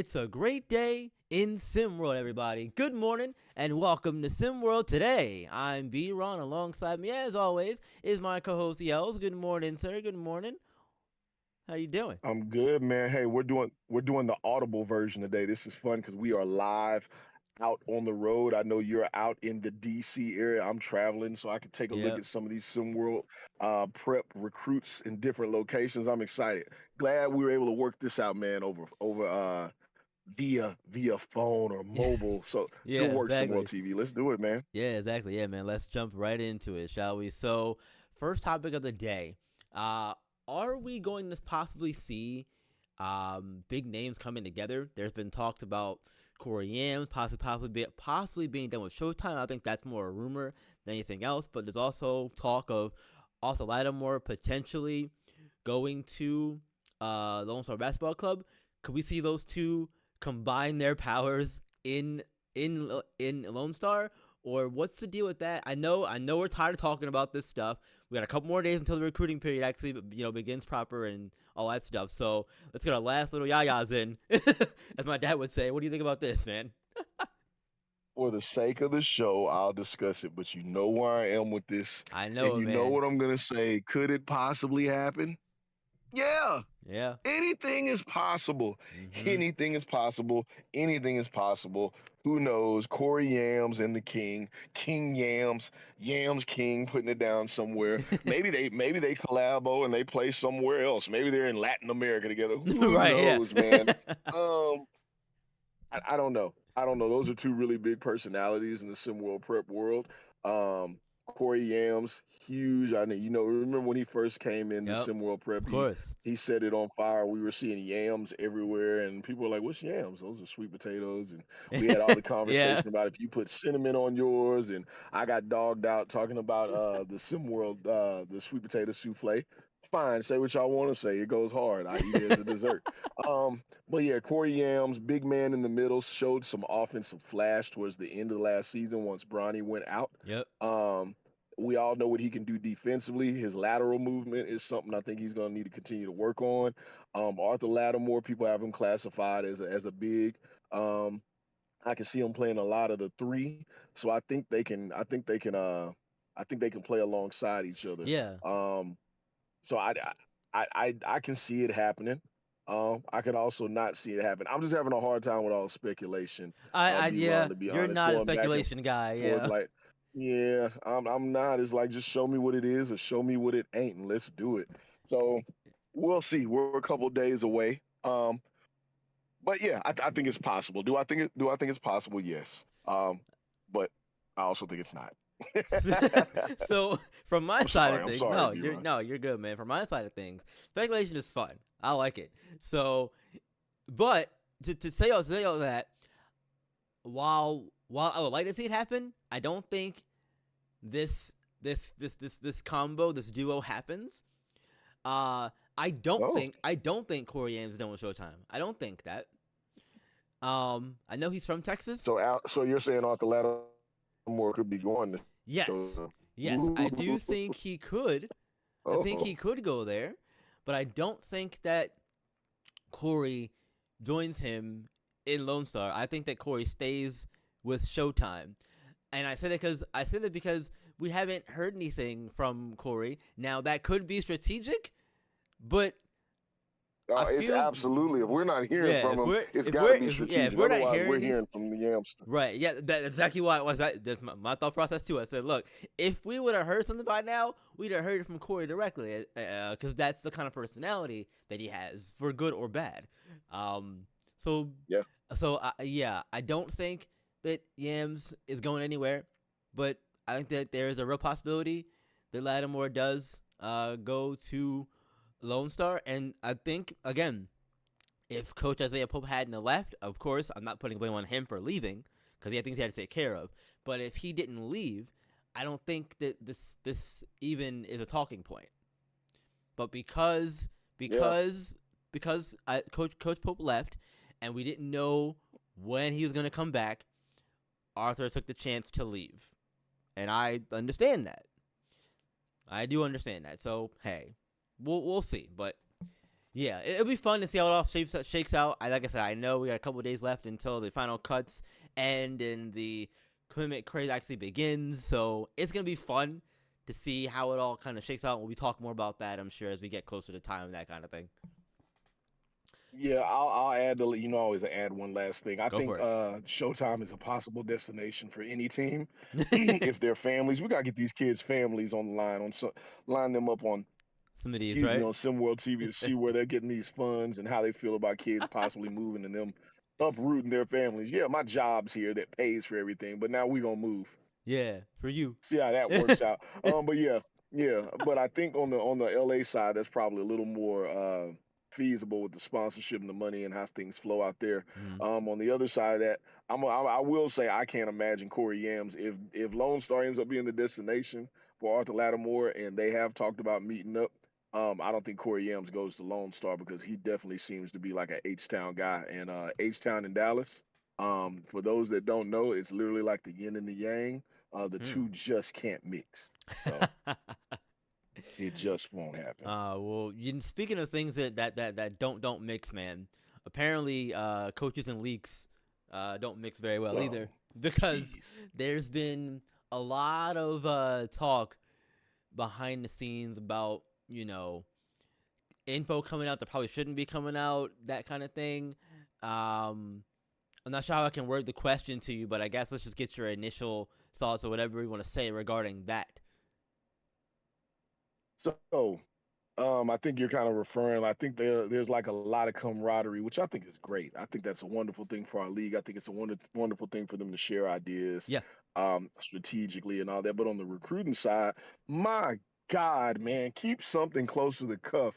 It's a great day in SimWorld, everybody. Good morning and welcome to SimWorld today. I'm B-Ron. Alongside me, as always, is my co-host Yells. Good morning, sir. Good morning. How you doing? I'm good, man. Hey, we're doing the audible version today. This is fun because we Y- are live out on the road. I know you're out in the DC area. I'm traveling, so I can take a look Yep. at some of these SimWorld prep recruits in different locations. I'm excited. Glad we were able to work this out, man, over via phone or mobile. So good Yeah, work, SimWorld exactly. TV. Let's do it, man. Yeah, exactly. Yeah, man. Let's jump right into it, shall we? So, first topic of the day. Uh, are we going to possibly see big names coming together? There's been talks about Corey Yams possibly being done with Showtime. I think that's more a rumor than anything else. But there's also talk of Arthur Lattimore potentially going to Lone Star Basketball Club. Could we see those two combine their powers in Lone Star? Or what's the deal with that? I know we're tired of talking about this stuff. We got a couple more days until the recruiting period actually, begins proper and all that stuff. So let's get our last little yayas in, as my dad would say. What do you think about this, man? For the sake of the show, I'll discuss it, but you know where I am with this, I and know it, you know man. what I'm gonna say. Could it possibly happen? Yeah, Yeah. anything is possible. Mm-hmm. Anything is possible. Anything is possible. Who knows? Corey Yams and the King, King Yams, Yams King, putting it down somewhere. Maybe they collabo and they play somewhere else. Maybe they're in Latin America together. Who Right. Yeah. knows, man? Um, I don't know. I don't know. Those are two really big personalities in the SimWorld prep world. Um, Corey Yams, huge. I mean, remember when he first came into Yep. SimWorld prep, Of he course. he set it on fire. We were seeing yams everywhere, and people were like, "What's yams? Those are sweet potatoes." And we had all the Yeah. conversation about if you put cinnamon on yours, and I got dogged out talking about the SimWorld the sweet potato souffle. Fine, say what y'all want to say. It goes hard. I eat it as a dessert. But yeah, Corey Yams, big man in the middle, showed some offensive flash towards the end of the last season once Bronny went out. Yep. Um, we all know what he can do defensively. His lateral movement is something I think he's going to need to continue to work on. Arthur Lattimore, people have him classified as a big. Um, I can see him playing a lot of the three, so I think they can. I think they can play alongside each other. Yeah. Um, so I can see it happening. I can also not see it happen. I'm just having a hard time with all the speculation. B Ron, Yeah. to be You're honest, not a going back and speculation guy. forth Yeah. like, yeah, I'm not. It's like just show me what it is or show me what it ain't, and let's do it. So we'll see. We're a couple days away. But yeah, I think it's possible. Do I think it's possible? Yes. But I also think it's not. So from my I'm side of sorry. I'm things, sorry, B Ron. you're good, man. From my side of things, speculation is fun. I like it. So, but to say all that, while I would like to see it happen, I don't think this combo, this duo happens. Uh, Oh, I don't think Corey Ames is done with Showtime. I don't think that. I know he's from Texas. so you're saying Arthur Lattimore could be going to Yes, Showtime? yes, I do Ooh, think he could. I think oh, he could go there, but I don't think that Corey joins him in Lone Star. I think that Corey stays with Showtime, and I say that because we haven't heard anything from Corey. Now that could be strategic, but I it's feel absolutely. If we're not hearing yeah. from If him, we're it's if got to we're be if strategic. we're not Otherwise, hearing we're anything. hearing from the Yamster. Right. Yeah. That's exactly why it was that. That's my thought process too. I said, look, if we would have heard something by now, we'd have heard it from Corey directly, because that's the kind of personality that he has, for good or bad. Um. So. Yeah, Yeah, I don't think that Yams is going anywhere, but I think that there is a real possibility that Lattimore does go to Lone Star, and I think again if Coach Isaiah Pope hadn't left, of course, I'm not putting blame on him for leaving because he had things he had to take care of. But if he didn't leave, I don't think that this even is a talking point. But yeah. because Coach Pope left, and we didn't know when he was going to come back, Arthur took the chance to leave, and I understand that. I do understand that. So hey, we'll see. But Yeah, it'll be fun to see how it all shakes out. Like I said, I know we got a couple of days left until the final cuts end and the commitment craze actually begins. So it's gonna be fun to see how it all kind of shakes out. We'll be talking more about that, I'm sure, as we get closer to time and that kind of thing. Yeah, I'll add the you know I always add one last thing. I Go think for Showtime is a possible destination for any team it. if they're families. We gotta get these kids' families on the line line them up on Some of these, excuse me right? on SimWorld TV to see where they're getting these funds and how they feel about kids possibly moving and them uprooting their families. Yeah, my job's here that pays for everything, but now we gonna move. Yeah, for you. See how that works out. But yeah, yeah. But I think on the LA side, that's probably a little more feasible with the sponsorship and the money and how things flow out there. Mhm. On the other side of that, I will say I can't imagine Corey Yams if Lone Star ends up being the destination for Arthur Lattimore and they have talked about meeting up. I don't think Corey Yams goes to Lone Star because he definitely seems to be like a H Town guy, and H Town in Dallas. For those that don't know, it's literally like the yin and the yang. The Hmm. two just can't mix. So it just won't happen. Well, speaking of things that don't mix, man. Apparently, coaches and leaks don't mix very well Oh, either, because jeez. there's been a lot of talk behind the scenes about info coming out that probably shouldn't be coming out, that kind of thing. Um, I'm not sure how I can word the question to you, but I guess let's just get your initial thoughts or whatever you want to say regarding that. So, I think you're kind of referring. I think there's like a lot of camaraderie, which I think is great. I think that's a wonderful thing for our league. I think it's a wonderful thing for them to share ideas, Yeah. strategically and all that. But on the recruiting side, my God, man, keep something close to the cuff.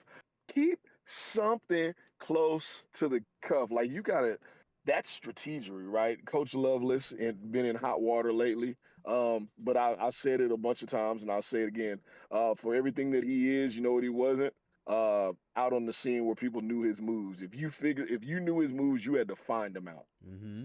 Keep something close to the cuff. Like you gotta. That's strategery, right? Coach Lovelace and been in hot water lately. But I said it a bunch of times, and I'll say it again for everything that he is, you know what he wasn't? Out on the scene where people knew his moves. If you knew his moves, you had to find them out. Mm-hmm.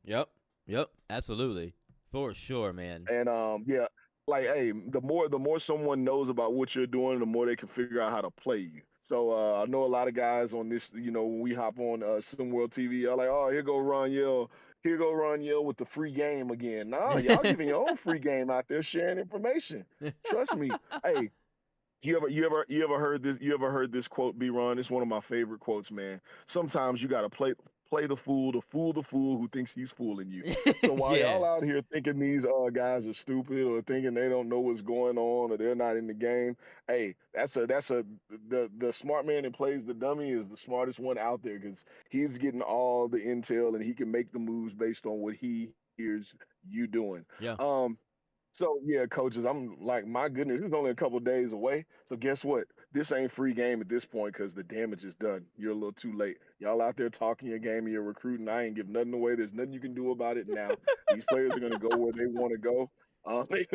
Yep. Yep. Absolutely. For sure, man. And yeah, like hey, the more someone knows about what you're doing, the more they can figure out how to play you. So I know a lot of guys on this, when we hop on SimWorld TV, are like, oh, here go Ron Yell with the free game again. Nah, y'all giving your own free game out there, sharing information. Trust me. Hey, you ever heard this? You ever heard this quote, B. Ron? It's one of my favorite quotes, man. Sometimes you gotta play the fool the fool who thinks he's fooling you. So while Yeah. y'all out here thinking these guys are stupid or thinking they don't know what's going on or they're not in the game, hey, that's a the smart man that plays the dummy is the smartest one out there because he's getting all the intel and he can make the moves based on what he hears you doing. Yeah. Um, so yeah, coaches, I'm like, my goodness, it's only a couple days away. So guess what? This ain't free game at this point because the damage is done. You're a little too late. Y'all out there talking your game and you're recruiting. I ain't give nothing away. There's nothing you can do about it now. These players are gonna go where they want to go. They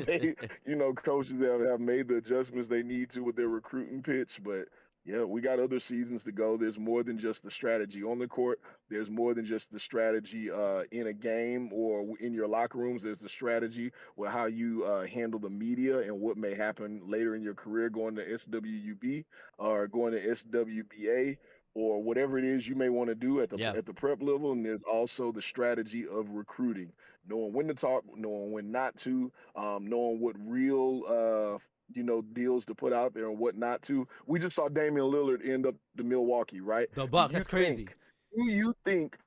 made, coaches have made the adjustments they need to with their recruiting pitch, but yeah, we got other seasons to go. There's more than just the strategy on the court. There's more than just the strategy in a game or in your locker rooms. There's the strategy with how you handle the media and what may happen later in your career going to SWUB or going to SWBA or whatever it is you may want to do Yeah. at the prep level. And there's also the strategy of recruiting, knowing when to talk, knowing when not to, knowing what real deals to put out there and what not to. We just saw Damian Lillard end up to Milwaukee, right? The Do Bucks. you That's crazy. think? Do you think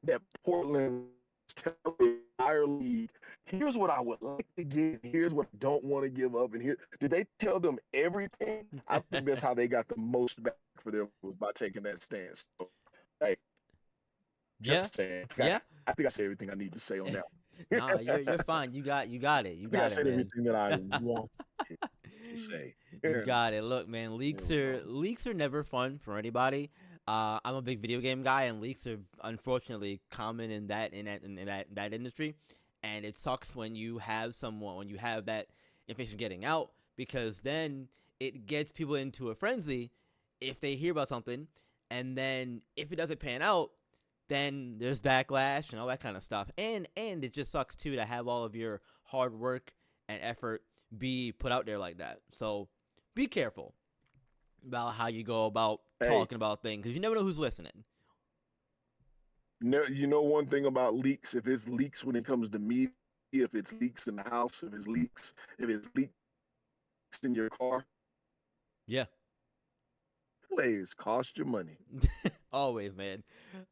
that Portland tell the entire league, here's what I would like to get, here's what I don't want to give up, and here did they tell them everything? I think that's how they got the most back for them was by taking that stance. So, hey, Yeah. just saying. Yeah. I think I said everything I need to say on that. Nah, you're fine. You got it. You I think I got it, said man. everything that I wanted to say. You Yeah, got it. Look, man, there we go. leaks are never fun for anybody. I'm a big video game guy, and leaks are unfortunately common in that industry. And it sucks when you have that information getting out, because then it gets people into a frenzy if they hear about something, and then if it doesn't pan out, then there's backlash and all that kind of stuff. And it just sucks too to have all of your hard work and effort be put out there like that. So be careful. about how you go about Hey, talking about things because you never know who's listening. no, you know one thing about leaks, if it's leaks when it comes to media, if it's leaks in the house, if it's leaks in your car, Yeah. plays cost you money. Always, man.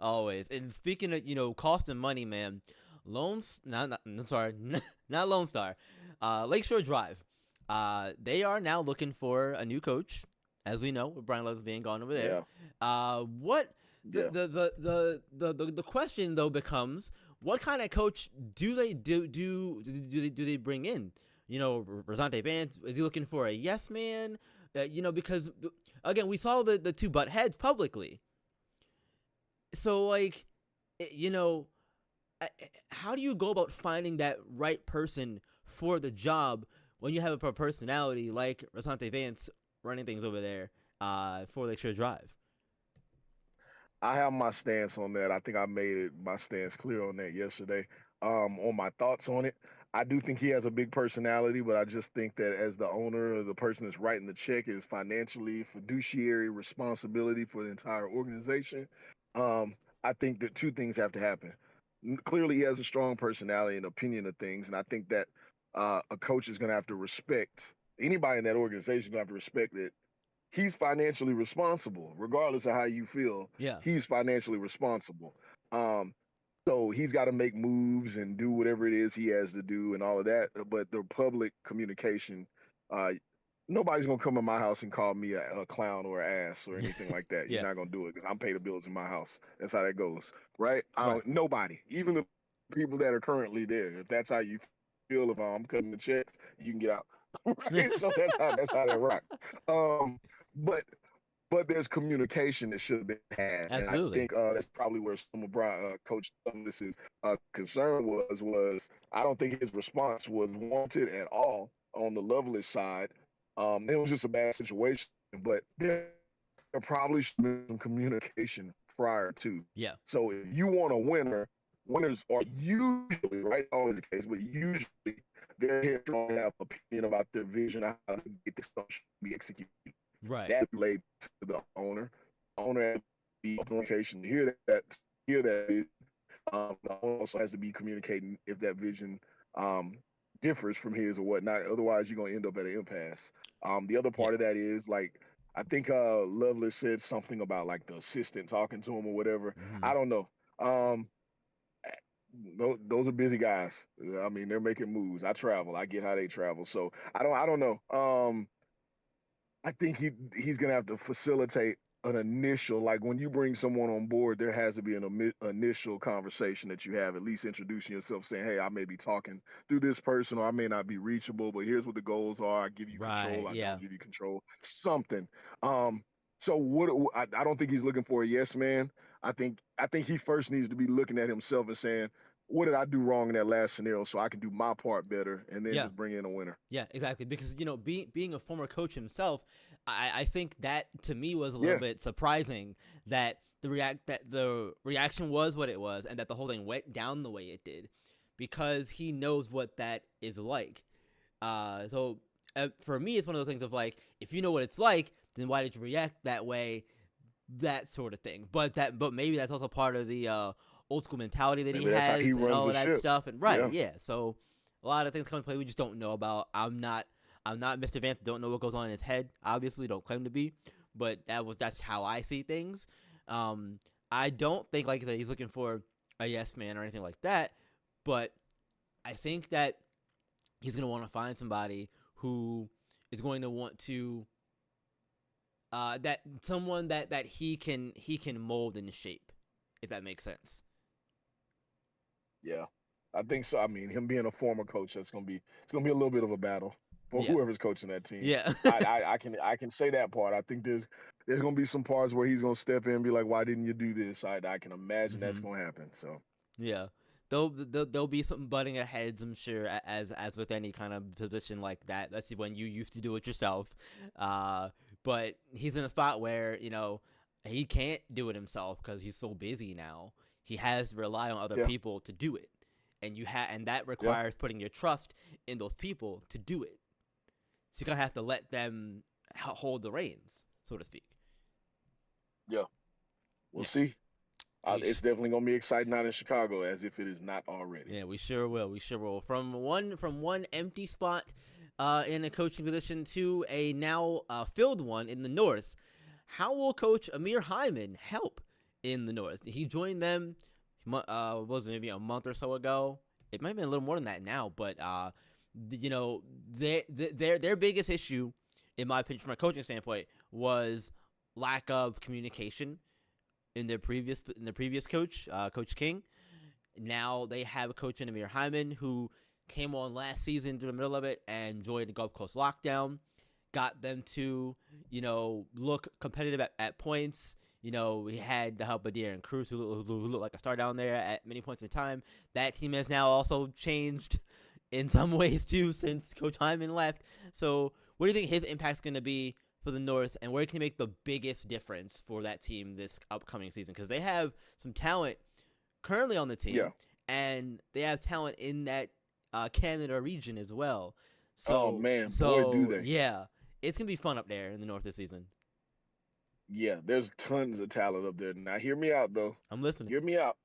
Always. And speaking of, cost and money, man, I'm sorry, not Lone Star, Lakeshore Drive. They are now looking for a new coach, as we know, with Brian Levis being gone over there. Yeah, What yeah. the question though becomes, what kind of coach do they bring in? Rosante Vance, is he looking for a yes man? Because again, we saw the two butt heads publicly. So like, eh, you know, how do you go about finding that right person for the job when you have a personality like Rasante Vance running things over there for Lakeshore Drive? I have my stance on that. I think I made my stance clear on that yesterday. On my thoughts on it, I do think he has a big personality, but I just think that as the owner or the person that's writing the check is financially fiduciary responsibility for the entire organization. Um, I think that two things have to happen. Clearly, he has a strong personality and opinion of things, and I think that a coach is going to have to respect anybody in that organization. Going to have to respect that he's financially responsible, regardless of how you feel. Yeah, He's financially responsible. Um, so he's got to make moves and do whatever it is he has to do and all of that. But the public communication, uh, nobody's gonna come in my house and call me a clown or an ass or anything like that. You're yeah, not gonna do it because I'm paying the bills in my house. That's how that goes, right? I right, don't. Nobody, even the people that are currently there. If that's how you feel, if I'm cutting the checks, you can get out. Right? So that's how that rock. Um, but there's communication that should have been had, and I absolutely. think that's probably where some of Coach Douglas's concern was. I don't think his response was wanted at all on the Lovelace side. It was just a bad situation, but there probably should have been some communication prior to. Yeah, So if you want a winner, winners are usually, right, always the case, but usually they're here to have opinion about their vision of how to get this stuff should be executed. right. That relates to the owner. The owner has to be on communication to hear that. The owner also has to be communicating if that vision um, differs from his or whatnot. Otherwise, you're gonna end up at an impasse. The other Yeah. part of that is like I think Lovelace said something about like the assistant talking to him or whatever. Hmm. I don't know. Those are busy guys. I mean, they're making moves. I travel. I get how they travel. So I don't know. I think he's gonna have to facilitate an initial, like when you bring someone on board, there has to be an initial conversation that you have, at least introducing yourself, saying, "Hey, I may be talking through this person, or I may not be reachable, but here's what the goals are. I give you Right. control. I Yeah. don't give you control. Something." Um, so what? I don't think he's looking for a yes man. I think he first needs to be looking at himself and saying, "What did I do wrong in that last scenario, so I can do my part better, and then Yeah. just bring in a winner." Yeah, exactly. Because being a former coach himself, I think that to me was a little Yeah, bit surprising that the reaction was what it was, and that the whole thing went down the way it did, because he knows what that is like. So for me, it's one of those things of like, if you know what it's like, then why did you react that way? That sort of thing. But maybe that's also part of the old school mentality that he maybe that's how he has and runs all the of that ship. stuff. And right, Yeah. yeah. So a lot of things come into play we just don't know about. I'm not Mr. Vance. Don't know what goes on in his head. Obviously, don't claim to be, but that's how I see things. Um, I don't think like that he's looking for a yes man or anything like that. But I think that he's gonna want to find somebody who is going to want to that someone that he can mold and shape, if that makes sense. Yeah, I think so. I mean, him being a former coach, it's gonna be a little bit of a battle for Yeah, whoever's coaching that team. yeah, I can say that part. I think there's gonna be some parts where he's gonna step in and be like, "Why didn't you do this?" I can imagine that's hmm, gonna happen. So yeah. There'll be some butting of heads, I'm sure, as with any kind of position like that. Let's see, when you used to do it yourself, uh, but he's in a spot where he can't do it himself because he's so busy now. He has to rely on other yeah, people to do it, and that yeah, requires putting your trust in those people to do it. So you're gonna have to let them hold the reins. so to speak. Yeah, we'll Yeah, see. we It's definitely gonna be exciting out in Chicago, as if it is not already. yeah, we sure will. We sure will. From one empty spot in a coaching position to a now filled one in the North. How will Coach Amir Hyman help in the North? He joined them, was it maybe a month or so ago? It might have been a little more than that now, but you know, their biggest issue, in my opinion, from a coaching standpoint, was lack of communication in their previous coach, Coach King. Now they have a coach in Amir Hyman who came on last season through the middle of it and joined the Gulf Coast lockdown, got them to, look competitive at points. We had the help of De'Aaron Cruz, who looked like a star down there at many points in time. That team has now also changed in some ways too since Coach Hyman left. So, what do you think his impact's going to be for the North, and where can he make the biggest difference for that team this upcoming season? Because they have some talent currently on the Yeah. team, and they have talent in that Canada region as well. Oh So, man, boy, do so they. yeah, it's gonna be fun up there in the North this season. Yeah, there's tons of talent up there. Now, hear me out though. I'm listening. Hear me out.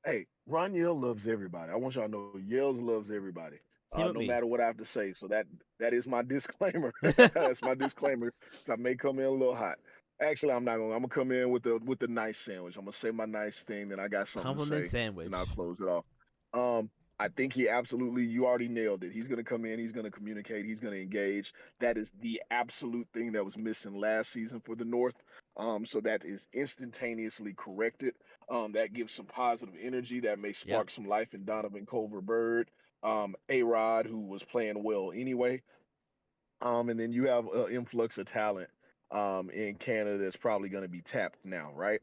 Hey, Ron Yell loves everybody. I want y'all to know Yells loves everybody. Team up No me. matter what I have to say. So that is my disclaimer. That's my disclaimer. So I may come in a little hot. Actually, I'm not gonna. I'm gonna come in with the nice sandwich. I'm gonna say my nice thing, then I got something to Compliment say, then I'll sandwich. close it off. Um, I think he absolutely. You already nailed it. He's gonna come in. He's gonna communicate. He's gonna engage. That is the absolute thing that was missing last season for the North. So that is instantaneously corrected. That gives some positive energy that may Yep. spark some life in Donovan Culver Bird, A Rod, who was playing well anyway. And then you have an influx of talent in Canada that's probably going to be tapped now, right?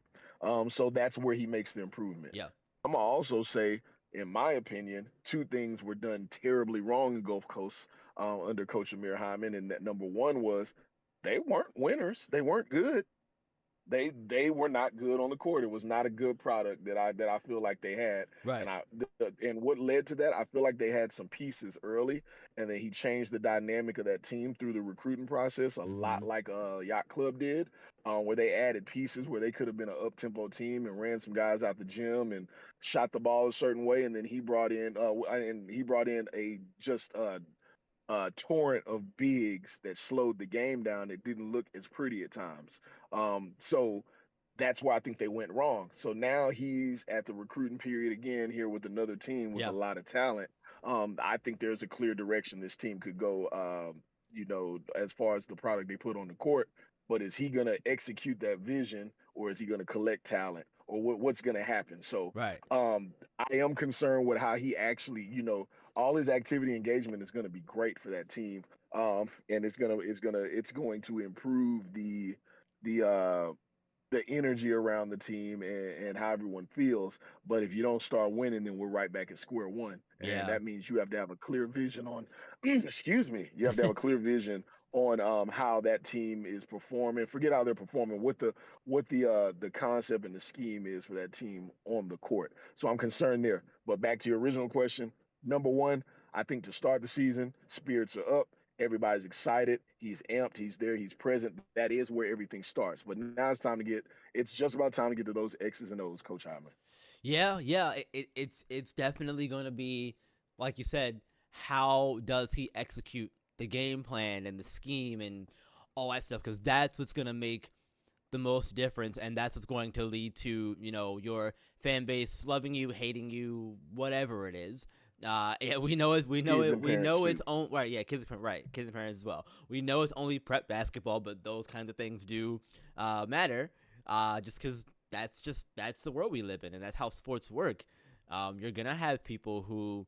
So that's where he makes the improvement. Yep. I'm gonna also say, in my opinion, two things were done terribly wrong in Gulf Coast under Coach Amir Hyman, and that number one was they weren't winners. They weren't good. They were not good on the court. It was not a good product that I feel like they had. Right. And what led to that, I feel like they had some pieces early, and then he changed the dynamic of that team through the recruiting process a lot Mm-hmm. like Yacht Club did, where they added pieces where they could have been an up tempo team and ran some guys out the gym and shot the ball a certain way, and then he brought in a just torrent of bigs that slowed the game down. It didn't look as pretty at times. So that's why I think they went wrong. So now he's at the recruiting period again here with another team with a Yep. lot of talent. I think there's a clear direction this team could go. As far as the product they put on the court. But is he going to execute that vision, or is he going to collect talent, or what's going to happen? So Right. I am concerned with how he actually, all his activity engagement is going to be great for that team, and it's going to improve the uh, the energy around the team and how everyone feels. But if you don't start winning, then we're right back at square one. And Yeah. that means you have to have a clear vision on, excuse me, you have to have a clear vision on how that team is performing. Forget how they're performing, what the concept and the scheme is for that team on the court. So I'm concerned there. But back to your original question, number one, I think to start the season, spirits are up. Everybody's excited. He's amped. He's there. He's present. That is where everything starts. But now it's time to get. It's just about time to get to those X's and O's, Coach Hyman. Yeah. Yeah. It's definitely going to be, like you said, how does he execute the game plan and the scheme and all that stuff? Because that's what's going to make the most difference, and that's what's going to lead to your fan base loving you, hating you, whatever it is. Yeah, we know it. We know Kids it. and We parents know it's too. own right. Yeah, kids and parents as well. We know it's only prep basketball, but those kinds of things do matter. Just because that's the world we live in, and that's how sports work. You're gonna have people who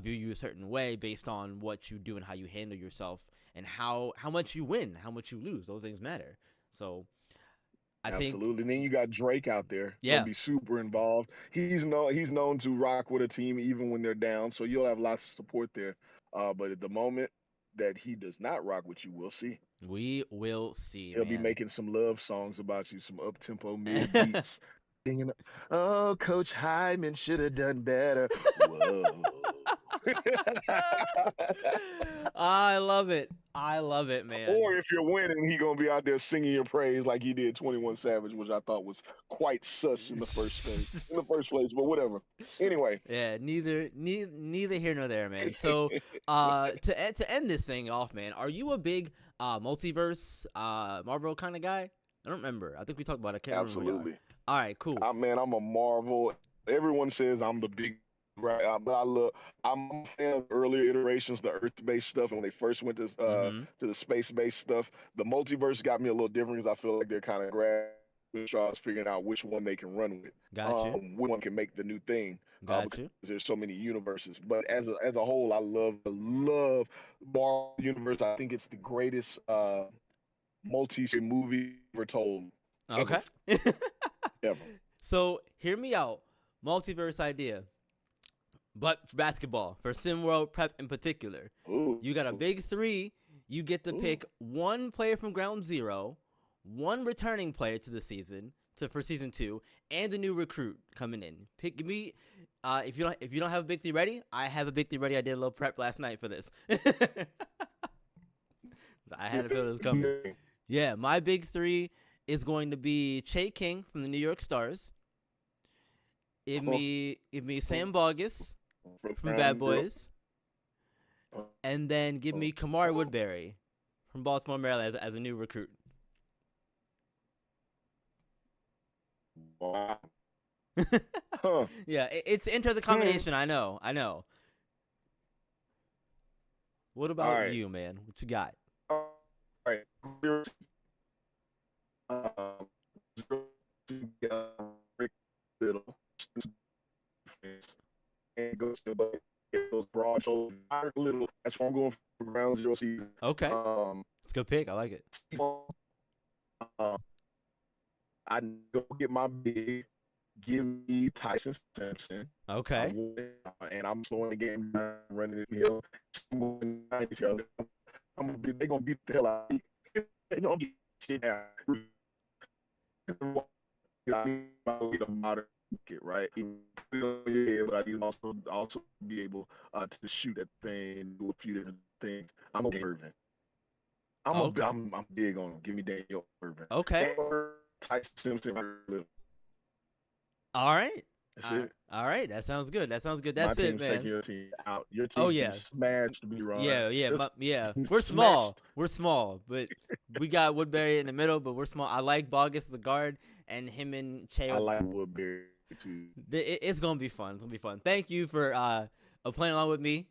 view you a certain way based on what you do and how you handle yourself, and how much you win, how much you lose. Those things matter. So I think, Absolutely. And then you got Drake out there gonna yeah, be super involved. He's known to rock with a team even when they're down. So you'll have lots of support there. But at the moment that he does not rock with you, we'll see. we will see, He'll be man. making some love songs about you, some up tempo mid beats. Singing, oh, Coach Hyman should have done better. Whoa. I love it. I love it, man. Or if you're winning, he gonna be out there singing your praise like he did 21 Savage, which I thought was quite sus in the first place. In the first place, but whatever. Anyway, Yeah, neither here nor there, man. So, to end this thing off, man, are you a big multiverse Marvel kind of guy? I don't remember. I think we talked about it. I can't remember who we are. absolutely. All right, cool. Man, I'm a Marvel. Everyone says I'm the big right, but I'm a fan of earlier iterations, the Earth-based stuff, and when they first went Mm-hmm. to the space-based stuff. The multiverse got me a little different because I feel like they're kind of grabbing straws, figuring out which one they can run with, Got you. which one can make the new thing, Got because you. there's so many universes. But as a whole, I love Marvel universe. I think it's the greatest movie ever told, ever, Okay. ever. So hear me out. Multiverse idea, but for basketball, for SimWorld Prep in particular, Ooh, you got a big three. You get to ooh. pick one player from Ground Zero, one returning player to the season for season 2, and a new recruit coming in. Give me. If you don't have a big three ready, I have a big three ready. I did a little prep last night for this. I had a feeling it was coming. Yeah, my big three is going to be Che King from the New York Stars. Give me Sam Bogus from Bad Boys, and then give me Kamari Woodbury from Baltimore, Maryland as a new recruit. Wow. Huh. Yeah, it's into the combination. I know. What All about right. you, man? What you got? All right. Um, little and goes to those broad shoulders. Little. That's why I'm going for Ground Zero season. Okay, Um, it's a good pick. I like it. uh, I go get my big. Give me Tyson Simpson. Okay. And I'm slowing the game down, running the hill. They're gonna beat the hell out of me. They don't get shit down. I need a modern market, right? But I need also be able to shoot that thing and do a few different things. I'm a Irvin. Okay. I'm big on him. Give me Daniel Irvin. Okay. Tyson Simpson. All right. That's it. All right. That sounds good. That's My it, team's man. taking your team out. Your Oh team yeah. is smashed to be run. Yeah. We're small. Smashed. We're small, but we got Woodbury in the middle, but we're small. I like Bogus as a guard, and him and Che. I like Woodbury too. It's gonna be fun. It's gonna be fun. Thank you for playing along with me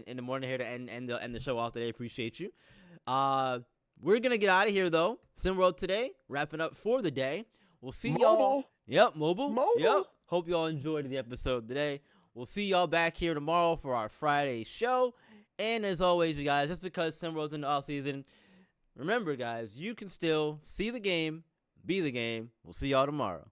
in the morning here to end the show off today. Appreciate you. We're gonna get out of here though. SimWorld today, wrapping up for the day. We'll see y'all. Yep, mobile. Yep. Hope y'all enjoyed the episode today. We'll see y'all back here tomorrow for our Friday show. And as always, you guys, just because SimWorld's in the off season, remember, guys, you can still see the game, be the game. We'll see y'all tomorrow.